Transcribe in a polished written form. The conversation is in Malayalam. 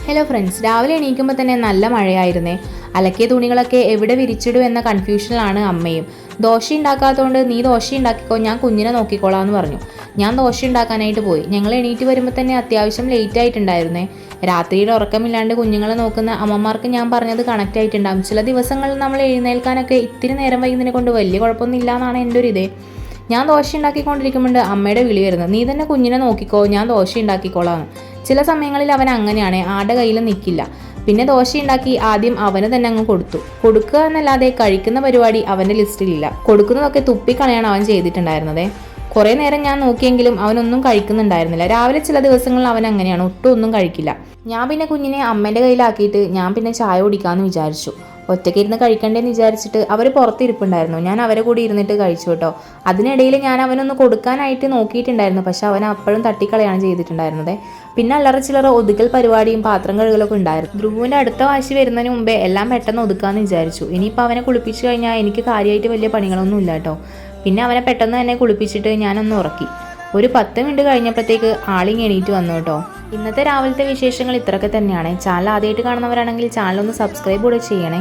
ഹലോ ഫ്രണ്ട്സ്, രാവിലെ എണീക്കുമ്പോൾ തന്നെ നല്ല മഴയായിരുന്നേ. അലക്കിയ തുണികളൊക്കെ എവിടെ വിരിച്ചിടും എന്ന കൺഫ്യൂഷനിലാണ് അമ്മയും. ദോശ ഉണ്ടാക്കാത്തതുകൊണ്ട് നീ ദോശ ഉണ്ടാക്കിക്കോ, ഞാൻ കുഞ്ഞിനെ നോക്കിക്കോളാം എന്ന് പറഞ്ഞു. ഞാൻ ദോശ ഉണ്ടാക്കാനായിട്ട് പോയി. ഞങ്ങൾ എണീറ്റ് വരുമ്പോൾ തന്നെ അത്യാവശ്യം ലേറ്റ് ആയിട്ടുണ്ടായിരുന്നേ. രാത്രിയുടെ ഉറക്കമില്ലാണ്ട് കുഞ്ഞുങ്ങളെ നോക്കുന്ന അമ്മമാർക്ക് ഞാൻ പറഞ്ഞത് കണക്റ്റ് ആയിട്ടുണ്ടാകും. ചില ദിവസങ്ങളിൽ നമ്മൾ എഴുന്നേൽക്കാനൊക്കെ ഇത്തിരി നേരം വൈകുന്നതിനെ കൊണ്ട് വലിയ കുഴപ്പമൊന്നും ഇല്ല എന്നാണ് എൻ്റെ ഒരു ഇതേ. ഞാൻ ദോശ ഉണ്ടാക്കിക്കൊണ്ടിരിക്കുമ്പോൾ അമ്മയുടെ വിളി വരുന്നത്, നീ തന്നെ കുഞ്ഞിനെ നോക്കിക്കോ, ഞാൻ ദോശ ഉണ്ടാക്കിക്കോളാം. ചില സമയങ്ങളിൽ അവൻ അങ്ങനെയാണ്, ആടെ കയ്യിൽ നിൽക്കില്ല. പിന്നെ ദോശ ഉണ്ടാക്കി ആദ്യം അവന് തന്നെ അങ്ങ് കൊടുക്കുക എന്നല്ലാതെ കഴിക്കുന്ന പരിപാടി അവൻ്റെ ലിസ്റ്റിലില്ല. കൊടുക്കുന്നതൊക്കെ തുപ്പിക്കളയാണ് അവൻ ചെയ്തിട്ടുണ്ടായിരുന്നത്. കുറേ നേരം ഞാൻ നോക്കിയെങ്കിലും അവനൊന്നും കഴിക്കുന്നുണ്ടായിരുന്നില്ല. രാവിലെ ചില ദിവസങ്ങളിൽ അവൻ അങ്ങനെയാണ്, ഒട്ടും ഒന്നും കഴിക്കില്ല. ഞാൻ പിന്നെ കുഞ്ഞിനെ അമ്മേൻ്റെ കയ്യിലാക്കിയിട്ട് ഞാൻ പിന്നെ ചായ കുടിക്കാമെന്ന് വിചാരിച്ചു. ഒറ്റയ്ക്ക് ഇരുന്ന് കഴിക്കണ്ടേന്ന് വിചാരിച്ചിട്ട് അവർ പുറത്തിരിപ്പുണ്ടായിരുന്നു. ഞാൻ അവരെ കൂടി ഇരുന്നിട്ട് കഴിച്ചു കേട്ടോ. അതിനിടയിൽ ഞാൻ അവനൊന്ന് കൊടുക്കാനായിട്ട് നോക്കിയിട്ടുണ്ടായിരുന്നു, പക്ഷെ അവൻ അപ്പോഴും തട്ടിക്കളയാണ് ചെയ്തിട്ടുണ്ടായിരുന്നത്. പിന്നെ അല്ലറ ചില്ലറ ഒതുക്കൽ പരിപാടിയും പാത്രം കഴുകലൊക്കെ ഉണ്ടായിരുന്നു. ധ്രുവിൻ്റെ അടുത്ത വാശി വരുന്നതിന് മുമ്പേ എല്ലാം പെട്ടെന്ന് ഒതുക്കാമെന്ന് വിചാരിച്ചു. ഇനിയിപ്പോൾ അവനെ കുളിപ്പിച്ച് കഴിഞ്ഞാൽ എനിക്ക് കാര്യമായിട്ട് വലിയ പണികളൊന്നും ഇല്ല കേട്ടോ. പിന്നെ അവനെ പെട്ടെന്ന് തന്നെ കുളിപ്പിച്ചിട്ട് ഞാനൊന്ന് ഉറക്കി. ഒരു 10 മിനിറ്റ് കഴിഞ്ഞപ്പോഴത്തേക്ക് ആളിങ് എണീറ്റ് വന്നു കേട്ടോ. ഇന്നത്തെ രാവിലത്തെ വിശേഷങ്ങൾ ഇത്രയൊക്കെ തന്നെയാണ്. ചാനൽ ആദ്യമായിട്ട് കാണുന്നവരാണെങ്കിൽ ചാനൽ ഒന്ന് സബ്സ്ക്രൈബ് കൂടെ ചെയ്യണേ.